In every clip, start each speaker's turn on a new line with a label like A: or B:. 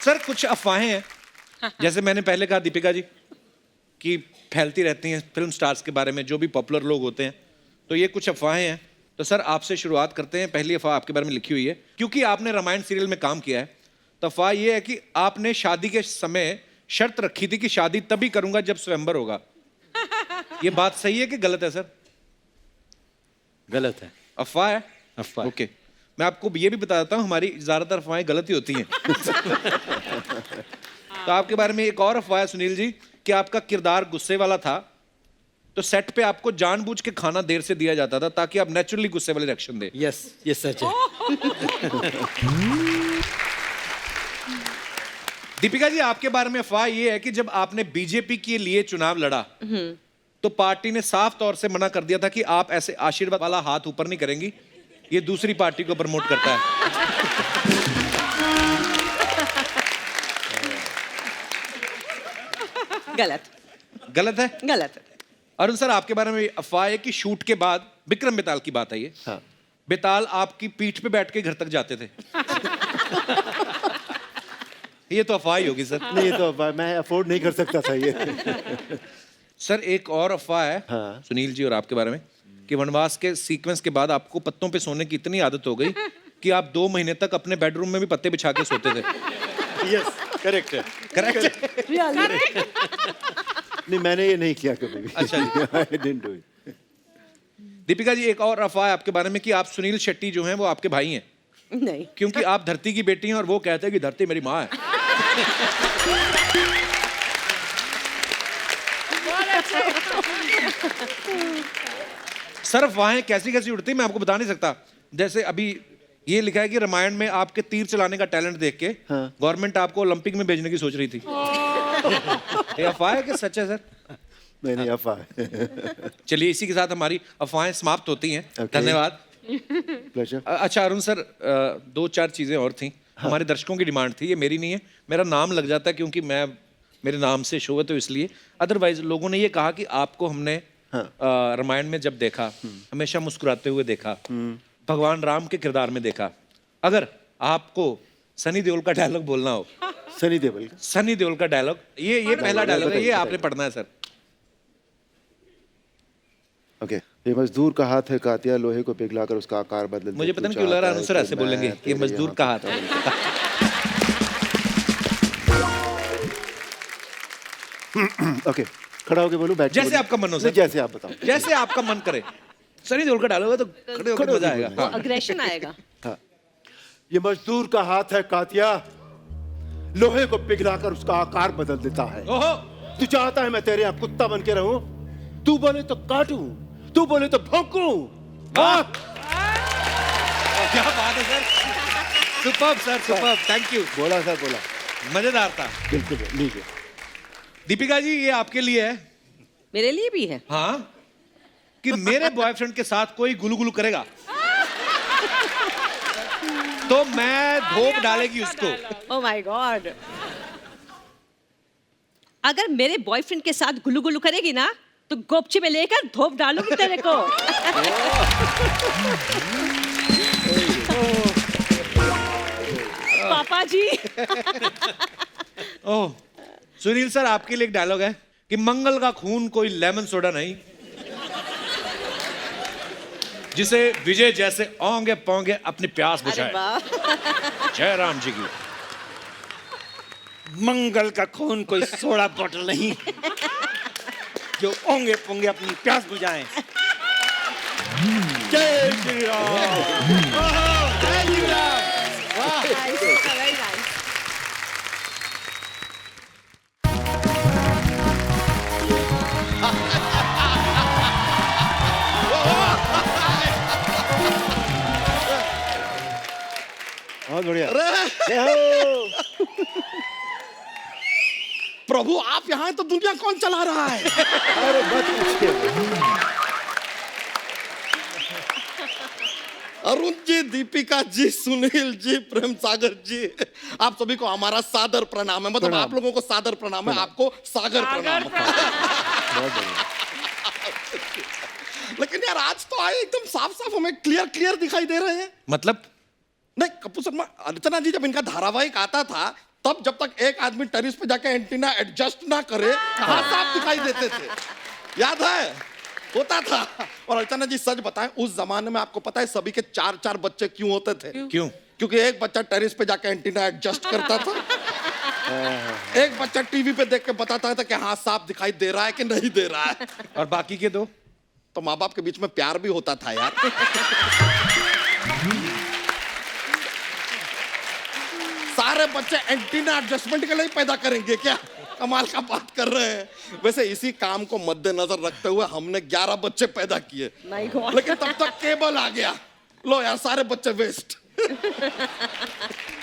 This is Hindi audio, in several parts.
A: सर कुछ अफवाहें हैं, जैसे मैंने पहले कहा दीपिका जी कि फैलती रहती हैं फिल्म स्टार्स के बारे में, जो भी पॉपुलर लोग होते हैं, तो ये कुछ अफवाहें हैं। तो सर आपसे शुरुआत करते हैं। पहली अफवाह आपके बारे में लिखी हुई है, क्योंकि आपने रामायण सीरियल में काम किया है, तो अफवाह ये है कि आपने शादी के समय शर्त रखी थी कि शादी तभी करूंगा जब स्वयंवर होगा। ये बात सही है कि गलत है सर?
B: गलत है।
A: अफवाह है?
B: अफवाह।
A: ओके, मैं आपको ये भी बता देता हूँ, हमारी ज्यादातर अफवाहें गलत ही होती हैं। तो आपके बारे में एक और अफवाह है सुनील जी कि आपका किरदार गुस्से वाला था, तो सेट पे आपको जानबूझ के खाना देर से दिया जाता था ताकि आप नेचुरली गुस्से वाले रिएक्शन दें।
B: यस, ये सच है।
A: दीपिका जी आपके बारे में अफवाह ये है कि जब आपने बीजेपी के लिए चुनाव लड़ा तो पार्टी ने साफ तौर से मना कर दिया था कि आप ऐसे आशीर्वाद वाला हाथ ऊपर नहीं करेंगी, ये दूसरी पार्टी को प्रमोट करता है।
C: गलत।
A: गलत है?
C: गलत है।
A: अरुण सर आपके बारे में अफवाह है कि शूट के बाद विक्रम बेताल की बात है ये,
B: हाँ।
A: बेताल आपकी पीठ पे बैठ के घर तक जाते थे। ये तो अफवाह ही होगी सर।
B: नहीं तो मैं अफोर्ड नहीं कर सकता था ये।
A: सर एक और अफवाह है
B: हाँ।
A: सुनील जी और आपके बारे में कि वनवास के सीक्वेंस के बाद आपको पत्तों पे सोने की इतनी आदत हो गई कि आप 2 महीने तक अपने बेडरूम में भी पत्ते बिछा के सोते थे।
B: यस, करेक्ट है।
A: करेक्ट?
B: नहीं, मैंने ये नहीं किया कभी भी।
A: अच्छा जी।
B: I didn't do it.
A: Deepika ji एक और अफवाह है आपके बारे में कि आप सुनील शेट्टी जो हैं वो आपके भाई हैं,
C: नहीं।
A: क्योंकि आप धरती की बेटी हैं और वो कहते हैं कि धरती मेरी माँ है। सर अफवाहें कैसी कैसी उड़ती मैं आपको बता नहीं सकता। जैसे अभी ये लिखा है कि रामायण में आपके तीर चलाने का टैलेंट देख के गवर्नमेंट आपको ओलंपिक में भेजने की सोच रही थी। ये अफवाह है कि सच है सर?
B: नहीं, अफवाह।
A: चलिए इसी के साथ हमारी अफवाहें समाप्त होती हैं।
B: Okay.
A: धन्यवाद।
B: प्लेजर।
A: अच्छा अरुण सर, 2-4 चीजें और थी। हमारे दर्शकों की डिमांड थी, ये मेरी नहीं है, मेरा नाम लग जाता है क्योंकि मैं मेरे नाम से शो है तो इसलिए। अदरवाइज लोगों ने ये कहा कि आपको हमने रामायण में जब देखा हमेशा मुस्कुराते हुए देखा, भगवान राम के किरदार में देखा। अगर आपको सनी देओल का डायलॉग बोलना हो,
B: सनी देओल।
A: सनी देओल का डायलॉग, ये पहला डायलॉग है, ये आपने पढ़ना है सर।
B: ओके। ये मजदूर का हाथ है कातिया, लोहे को पिघलाकर उसका आकार बदल दे।
A: मुझे पता नहीं क्यों लग रहा है सर ऐसे बोलेंगे, ये मजदूर का हाथ है।
B: ओके, खड़ा होके बोलूं, बैठ के
A: जैसे
B: बोलूं?
A: आपका मन हो सर।
B: नहीं, जैसे आप बताओ।
A: जैसे आपका मन करे। सनी देओल का डायलॉग है तो खड़े होकर मजा आएगा।
C: वो अग्रेशन आएगा।
B: हाँ। ये मजदूर का हाथ है कातिया, लोहे को पिघलाकर उसका आकार बदल देता है।
A: ओहो,
B: तू चाहता है मैं तेरे यहाँ कुत्ता बन के रहूं? तू बोले तो काटूं, तू बोले तो भौंकूं।
A: वाह क्या बात है sir, superb sir, superb, thank you.
B: बोला सर, बोला।
A: मजेदार था।
B: बिल्कुल ठीक है।
A: दीपिका जी ये आपके लिए है।
C: मेरे लिए भी है।
A: हाँ, कि मेरे बॉयफ्रेंड के साथ कोई गुलू गुलू करेगा तो मैं धोप डालेगी उसको।
C: Oh my God. अगर मेरे बॉयफ्रेंड के साथ गुलू गुलू करेगी ना तो गोपची में लेकर धोप डालूंगी तेरे को। पापा जी।
A: ओह सुनील सर आपके लिए एक डायलॉग है कि मंगल का खून कोई लेमन सोडा नहीं, जिसे विजय जैसे ओंगे पोंगे अपनी प्यास
C: अरे
A: बुझाए।
C: वाह।
A: जय राम जी की।
D: मंगल का खून कोई सोडा बॉटल नहीं जो ओंगे पोंगे अपनी प्यास बुझाएं। जय श्री राम। जय श्री राम।
C: Very nice.
B: बहुत बढ़िया।
D: प्रभु आप यहाँ हैं तो दुनिया कौन चला रहा है?
B: अरे मत पूछिए।
D: अरुण जी, दीपिका जी, सुनील जी, प्रेम सागर जी, आप सभी को हमारा सादर प्रणाम है। मतलब आप लोगों को सादर प्रणाम है, आपको सागर प्रणाम है।
B: बहुत बढ़िया।
D: लेकिन यार आज तो आए एकदम साफ साफ हमें क्लियर दिखाई दे रहे हैं।
A: मतलब
D: नहीं कपूर शर्मा, अर्चना जी जब इनका धारावाहिक आता था तब जब तक एक आदमी टेरिस पे जाके एंटीना एडजस्ट ना करे कहाँ साफ दिखाई देते थे, याद है? होता था। और अर्चना जी सच बताएं, उस जमाने में आपको पता है सभी के 4-4 बच्चे क्यों होते थे?
A: क्यों?
D: क्योंकि एक बच्चा टेरिस पे जाके एंटीना एडजस्ट करता था, एक बच्चा टीवी पे देख के बताता था कि हाँ साफ दिखाई दे रहा है कि नहीं दे रहा है।
A: और बाकी के दो?
D: तो माँ बाप के बीच में प्यार भी होता था यार। सारे बच्चे एंटीना एडजस्टमेंट के लिए पैदा करेंगे क्या? कमाल का बात कर रहे हैं। वैसे इसी काम को मद्देनजर रखते हुए हमने 11 बच्चे पैदा किए,
C: My God.
D: लेकिन तब तक केबल आ गया। लो यार सारे बच्चे वेस्ट।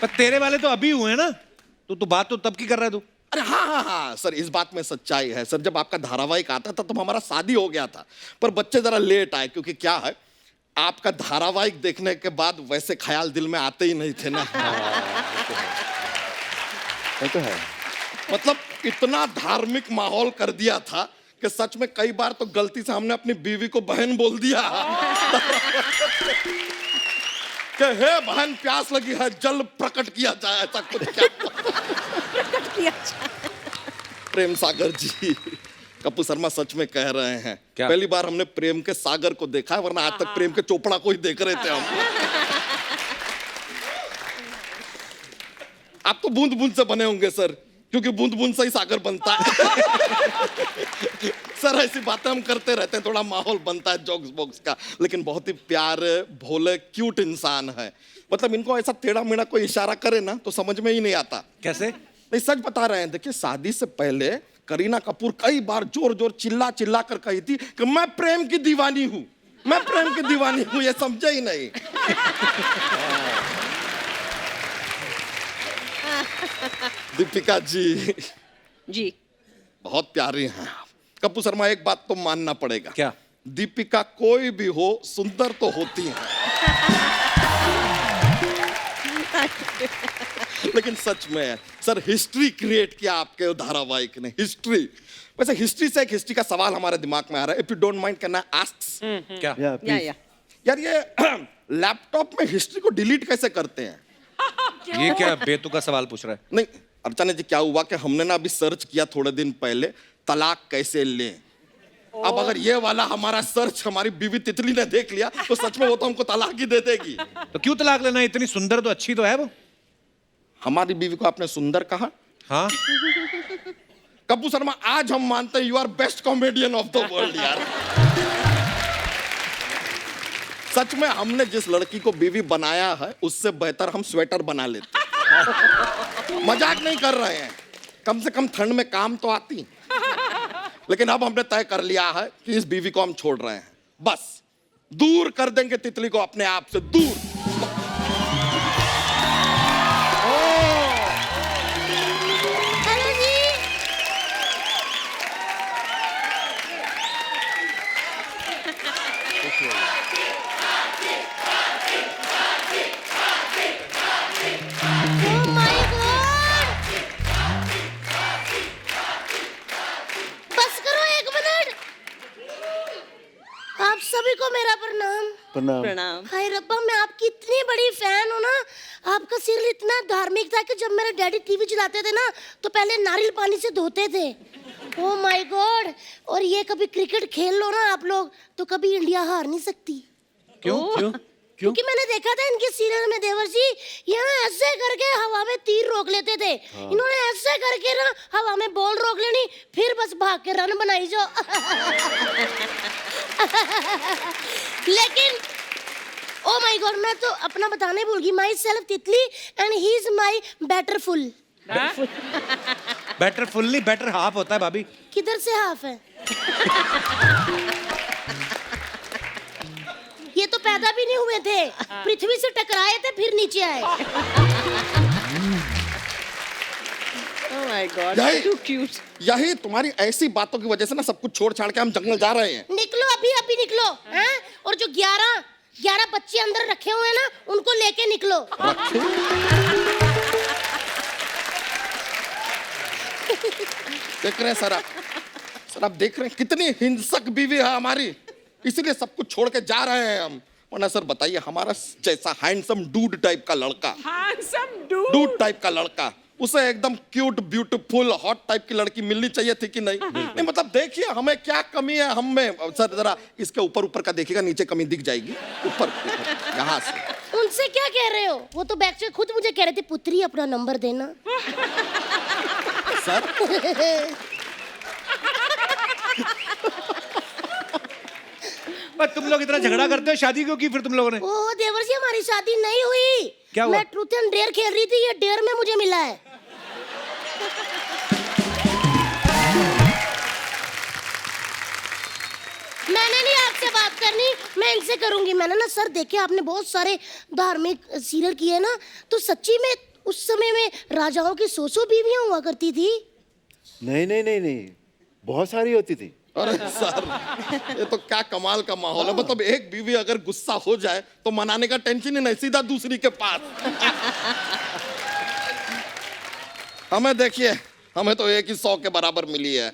A: पर तेरे वाले तो अभी हुए ना, तो बात तो तब की कर रहा है तू।
D: अरे हाँ सर, इस बात में सच्चाई है सर। जब आपका धारावाहिक आता था तब हमारा शादी हो गया था, पर बच्चे जरा लेट आए, क्योंकि क्या है आपका धारावाहिक देखने के बाद वैसे ख्याल दिल में आते ही नहीं थे ना।
B: वो तो है।
D: मतलब इतना धार्मिक माहौल कर दिया था कि सच में कई बार तो गलती से हमने अपनी बीवी को बहन बोल दिया कि हे बहन प्यास लगी है, जल प्रकट किया जाए, ऐसा कुछ क्या? प्रेम सागर जी, कपूर शर्मा सच में कह रहे हैं।
A: क्या?
D: पहली बार हमने प्रेम के सागर को देखा है, वरना आज तक प्रेम के चोपड़ा को ही देख रहे थे हम। आप तो बूंद बूंद से बने होंगे सर, क्योंकि बूंद बूंद से ही सागर बनता है। सर ऐसी बातें हम करते रहते हैं, थोड़ा माहौल बनता है जोक्स बॉक्स का, लेकिन बहुत ही प्यारे भोले क्यूट इंसान है। मतलब इनको ऐसा टेढ़ा मेढ़ा कोई इशारा करे ना तो समझ में ही नहीं आता।
A: कैसे?
D: नहीं सच बता रहे हैं। देखिए शादी से पहले करीना कपूर कई बार जोर जोर चिल्ला चिल्ला कर कही थी कि मैं प्रेम की दीवानी हूं, मैं प्रेम की दीवानी हूं, ये समझे ही नहीं। दीपिका जी
C: जी
D: बहुत प्यारी हैं आप। कपूर शर्मा एक बात तो मानना पड़ेगा।
A: क्या?
D: दीपिका कोई भी हो सुंदर तो होती हैं। लेकिन सच में सर हिस्ट्री क्रिएट किया आपके धारावाहिक ने, हिस्ट्री। वैसे हिस्ट्री से एक हिस्ट्री का सवाल हमारे दिमाग में आ रहा है, if you don't mind, can I ask?
A: क्या?
C: या
D: यार ये लैपटॉप में हिस्ट्री को डिलीट कैसे करते हैं?
A: ये क्या बेतुका सवाल पूछ रहा है?
D: नहीं अर्चना जी, क्या हुआ कि हमने ना अभी सर्च किया थोड़े दिन पहले, तलाक कैसे लें। अब अगर ये वाला हमारा सर्च हमारी बीवी तितली ने देख लिया तो सच में वो तो हमको तलाक ही दे देगी।
A: तो क्यों तलाक लेना? इतनी सुंदर तो अच्छी तो है वो।
D: हमारी बीवी को आपने सुंदर कहा?
A: हाँ।
D: कपूर शर्मा आज हम मानते हैं you are best comedian of the world यार। सच में हमने जिस लड़की को बीवी बनाया है उससे बेहतर हम स्वेटर बना लेते। मजाक नहीं कर रहे हैं, कम से कम ठंड में काम तो आती। लेकिन अब हमने तय कर लिया है कि इस बीवी को हम छोड़ रहे हैं, बस दूर कर देंगे तितली को अपने आप से दूर।
E: Hello ji. Oh my God! बस करो 1 मिनट। आप सभी को मेरा प्रणाम।
B: प्रणाम।
C: प्रणाम।
E: हाय रब्बा, मैं आपकी इतनी बड़ी फैन हूँ ना। आपका सीरियल इतना धार्मिक था कि जब मेरे डैडी टीवी चलाते थे ना तो पहले नारियल पानी से धोते थे। Oh my God. और ये कभी क्रिकेट खेल लो ना आप लोग तो कभी इंडिया हार नहीं सकती।
A: क्यों? क्यों?
E: क्योंकि मैंने देखा था इनके सीरियल में देवर जी यहाँ ऐसे करके हवा में तीर रोक लेते थे। इन्होंने ऐसे करके ना हवा में बॉल रोक लेनी, फिर बस भाग के रन बनाई जो। लेकिन ओ माय गॉड, मैं तो अपना बताने भूल गई। माई सेल्फ तितली and he is my better full.
A: Better full नहीं, बेटर हाफ होता है भाभी।
E: किधर से हाफ है? ये तो पैदा भी नहीं हुए थे, पृथ्वी से टकराए थे फिर नीचे आए।
C: Oh my God,
D: यही-
C: too cute.
D: यही तुम्हारी ऐसी बातों की वजह से ना सब कुछ छोड़ छाड़ के हम जंगल जा रहे हैं।
E: निकलो अभी अभी निकलो हैं? और जो 11 बच्चे अंदर रखे हुए हैं ना उनको लेके निकलो।
D: देख रहे हैं सर आप देख रहे हैं कितनी हिंसक बीवी है हमारी, इसीलिए सब कुछ छोड़ के जा रहे हैं हम। वरना सर बताइए, हमारा जैसा हैंडसम डूड टाइप का लड़का,
C: Handsome dude.
D: डूड टाइप का लड़का उसे एकदम क्यूट ब्यूटीफुल हॉट टाइप की लड़की मिलनी चाहिए थी कि नहीं? नहीं मतलब देखिए हमें क्या कमी है हम में। सर जरा इसके ऊपर ऊपर का देखिएगा, नीचे कमी दिख जाएगी। ऊपर यहाँ से।
E: उनसे क्या कह रहे हो? वो तो बैक से खुद मुझे कह रहे थे पुत्री अपना नंबर देना।
D: सर
A: पर तुम लोग इतना झगड़ा करते हो, शादी क्यों की फिर तुम लोगों ने?
E: ओ देवर जी, हमारी शादी नहीं हुई।
A: क्या हुआ?
E: मैं ट्रूथ एंड डेयर खेल रही थी, ये डेयर में मुझे मिला है। मैंने नहीं आपसे बात करनी, मैं इनसे करूंगी। मैंने ना सर देखे आपने बहुत सारे धार्मिक सीरियल किए ना, तो सच्ची में उस समय में राजाओं की 100 बीवियां हुआ करती थी।
B: नहीं नहीं नहीं नहीं, बहुत सारी होती थी।
D: अरे सर ये तो क्या कमाल का माहौल है। मतलब एक बीवी अगर गुस्सा हो जाए तो मनाने का टेंशन ही नहीं, सीधा दूसरी के पास। हमें देखिए, हमें तो एक ही 100 के बराबर मिली है।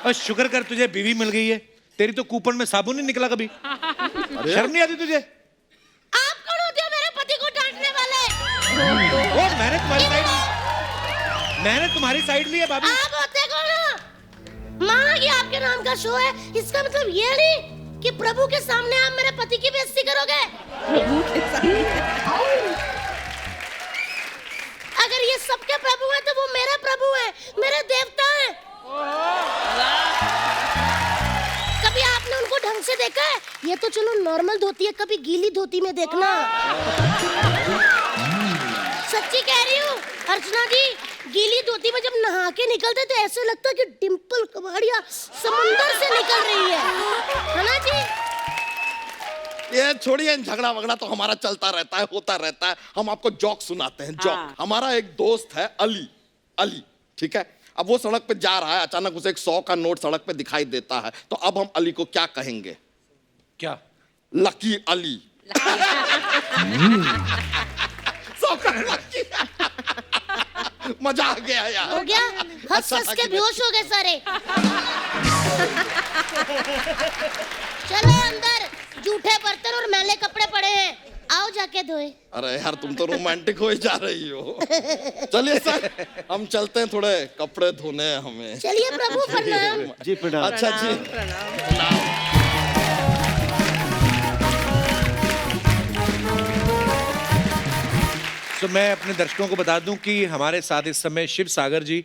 A: और शुक्र कर तुझे बीवी मिल गई है, तेरी तो कूपन में साबुन नहीं निकला कभी। शर्म नहीं आती तुझे?
E: आप कौन होते हो मेरे पति को डांटने वाले?
A: वो मैंने तुम्हारी साइड ली है भाभी।
E: आप होते कौन हो? माना कि आपके नाम का शो है, इसका मतलब ये नहीं कि प्रभु के सामने आप मेरे पति की बेइज्जती करोगे। अगर ये सबके प्रभु हैं तो वो मेरे प्रभु हैं, मेरे देवता हैं। कभी आपने उनको ढंग से देखा है? ये तो चलो नॉर्मल धोती है, कभी गीली धोती में देखना। सच्ची कह रही हूँ अर्चना जी, गीली धोती में जब नहा के निकलते तो ऐसे लगता है कि डिम्पल कबाड़िया समुंदर से निकल रही है ना जी?
D: ये छोड़िए, झगड़ा वगड़ा तो हमारा चलता रहता है, होता रहता है। हम आपको जोक सुनाते हैं, जोक। हमारा एक दोस्त है अली, अली, ठीक है। अब वो सड़क पे जा रहा है, अचानक उसे एक 100 का नोट सड़क पे दिखाई देता है, तो अब हम अली को क्या कहेंगे?
A: क्या?
D: लकी अली। 100 का लकी। मजा आ गया यार।
E: हो गया? हंस हंस के बेहोश हो गए सारे। चलो अंदर, जूठे बर्तन और मैले कपड़े पड़े हैं, आओ जाके धोए।
D: अरे यार तुम तो रोमांटिक हो जा रही हो। चलिए सर हम चलते हैं, थोड़े कपड़े धोने हैं हमें।
E: चलिए प्रभु प्रणाम।
B: जी प्रणाम।
D: अच्छा जी।
A: तो मैं अपने दर्शकों को बता दूं कि हमारे साथ इस समय शिव सागर जी,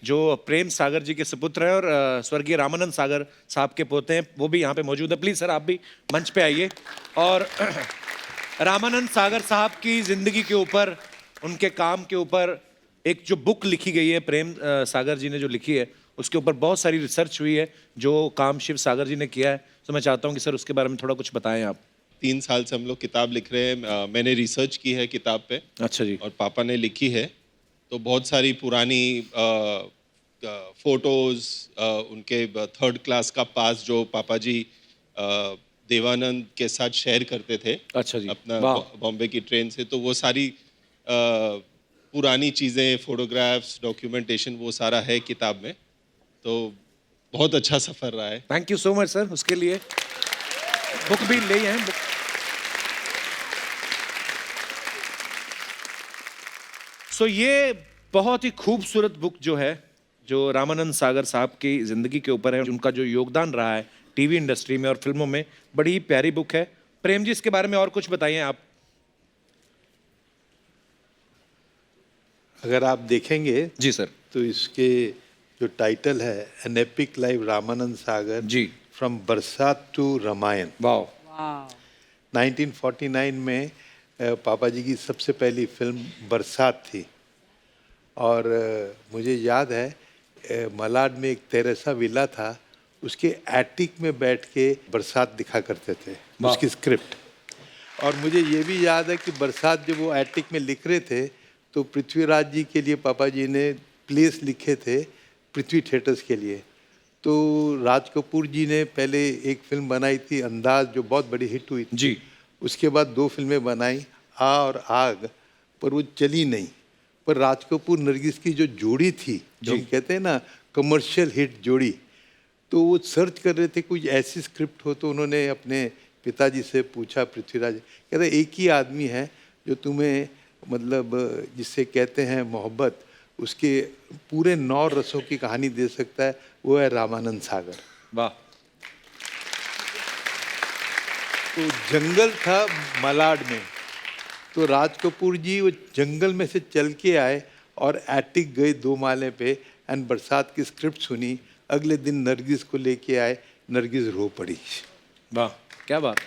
A: जो प्रेम सागर जी के सुपुत्र हैं और स्वर्गीय रामानंद सागर साहब के पोते हैं, वो भी यहाँ पे मौजूद है। प्लीज सर आप भी मंच पे आइए। और रामानंद सागर साहब की जिंदगी के ऊपर, उनके काम के ऊपर एक जो बुक लिखी गई है, प्रेम सागर जी ने जो लिखी है, उसके ऊपर बहुत सारी रिसर्च हुई है, जो काम शिव सागर जी ने किया है। तो मैं चाहता हूँ कि सर उसके बारे में थोड़ा कुछ बताएं आप।
F: 3 साल से हम लोग किताब लिख रहे हैं। मैंने रिसर्च की है किताब पे।
A: अच्छा जी।
F: और पापा ने लिखी है, तो बहुत सारी पुरानी फोटोज, उनके 3rd क्लास का पास जो पापा जी देवानंद के साथ शेयर करते थे।
A: अच्छा जी।
F: अपना
A: वाह।
F: बॉम्बे की ट्रेन से, तो वो सारी पुरानी चीज़ें, फोटोग्राफ्स, डॉक्यूमेंटेशन, वो सारा है किताब में। तो बहुत अच्छा सफ़र रहा है।
A: Thank you so much sir उसके लिए। बुक भी ले हैं बुक। सो ये बहुत ही खूबसूरत बुक जो है, जो रामानंद सागर साहब की जिंदगी के ऊपर है, उनका जो योगदान रहा है टीवी इंडस्ट्री में और फिल्मों में, बड़ी ही प्यारी बुक है। प्रेम जी इसके बारे में और कुछ बताइए आप।
G: अगर आप देखेंगे
A: जी सर।
G: तो इसके जो टाइटल है an epic life Ramanand Sagar
A: ji,
G: from Barsaat to Ramayan.
A: वाह।
G: 1949 में पापा जी की सबसे पहली फिल्म बरसात थी। और मुझे याद है मलाड में एक तेरेसा विला था, उसके एटिक में बैठ के बरसात दिखा करते थे, उसकी स्क्रिप्ट। और मुझे ये भी याद है कि बरसात जब वो एटिक में लिख रहे थे तो पृथ्वीराज जी के लिए पापा जी ने प्लेस लिखे थे पृथ्वी थिएटर्स के लिए। तो राज कपूर जी ने पहले एक फिल्म बनाई थी अंदाज, जो बहुत बड़ी हिट हुई थी
A: जी।
G: उसके बाद 2 फिल्में बनाई, आ और आग, पर वो चली नहीं। पर राज कपूर नरगिस की जो जोड़ी थी, जो हम कहते हैं ना कमर्शियल हिट जोड़ी, तो वो सर्च कर रहे थे कुछ ऐसी स्क्रिप्ट हो। तो उन्होंने अपने पिताजी से पूछा, पृथ्वीराज, कहते एक ही आदमी है जो तुम्हें मतलब जिसे कहते हैं मोहब्बत, उसके पूरे 9 रसों की कहानी दे सकता है, वो है रामानंद सागर।
A: वाह।
G: तो जंगल था मलाड में, तो राज कपूर जी वो जंगल में से चल के आए और एटिक गए 2 माले पे एंड बरसात की स्क्रिप्ट सुनी। अगले दिन नरगिस को लेके आए, नरगिस रो पड़ी।
A: वाह, क्या बात।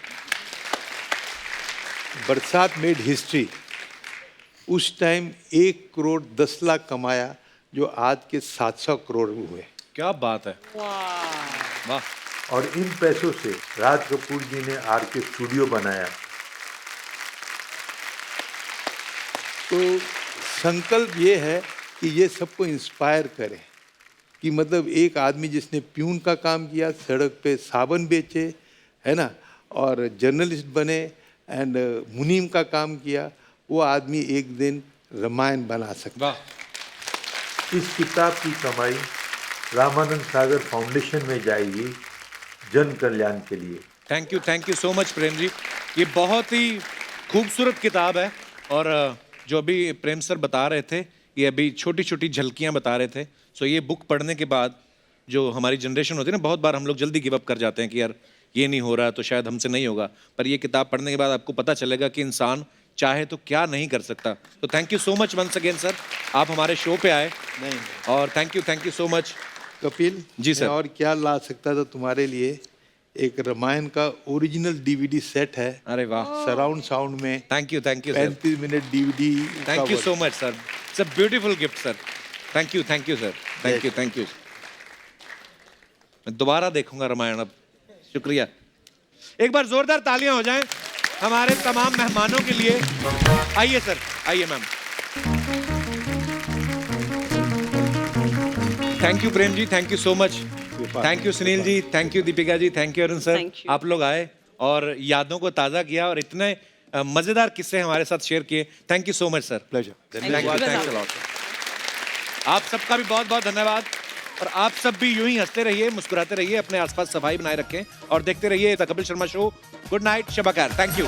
G: बरसात मेड हिस्ट्री। उस टाइम 1 करोड़ 10 लाख कमाया, जो आज के 700 करोड़ हुए।
A: क्या बात है। वाह।
G: और इन पैसों से राज कपूर जी ने आरके स्टूडियो बनाया। तो संकल्प ये है कि ये सबको इंस्पायर करे, कि मतलब एक आदमी जिसने प्यून का काम किया, सड़क पे साबन बेचे, है ना, और जर्नलिस्ट बने एंड मुनीम का काम किया, वो आदमी एक दिन रामायण बना सकता।
A: वाह।
G: इस किताब की कमाई रामानंद सागर फाउंडेशन में जाएगी, जन कल्याण के लिए।
A: Thank you so much Prem ji. ये बहुत ही खूबसूरत किताब है, और जो अभी प्रेम सर बता रहे थे, ये अभी छोटी छोटी झलकियां बता रहे थे। सो ये बुक पढ़ने के बाद जो हमारी जनरेशन होती है ना, बहुत बार हम लोग जल्दी गिव अप कर जाते हैं कि यार ये नहीं हो रहा तो शायद हमसे नहीं होगा, पर ये किताब पढ़ने के बाद आपको पता चलेगा कि इंसान चाहे तो क्या नहीं कर सकता। तो thank you so much once again sir, आप हमारे शो पे आए।
G: नहीं,
A: और thank you so much.
G: Kapil
A: ji sir.
G: मैं और क्या ला सकता था तुम्हारे लिए। एक रामायण का ओरिजिनल डीवीडी सेट है,
A: अरे वाह।
G: सराउंड साउंड में।
A: Thank you sir.
G: 35 minute DVD.
A: Thank you so much sir, it's a beautiful gift sir. Thank you sir, thank you. मैं दोबारा देखूंगा रामायण अब। शुक्रिया। एक बार जोरदार तालियां हो जाएं हमारे तमाम मेहमानों के लिए। आइए सर, आइए ma'am. Thank you Prem ji, thank you so much. Thank you Sunil ji, thank you Deepika ji, thank you Arun sir.
C: Thank you.
A: आप लोग आए और यादों को ताज़ा किया और इतने मज़ेदार किस्से हमारे साथ शेयर किए। Thank you so much sir.
B: Pleasure.
A: Thanks a lot. आप सबका भी बहुत बहुत धन्यवाद, और आप सब भी यूं ही हंसते रहिए, मुस्कुराते रहिए, अपने आसपास सफाई बनाए रखें और देखते रहिए the Kapil Sharma show. Good night, शब खैर। Thank you.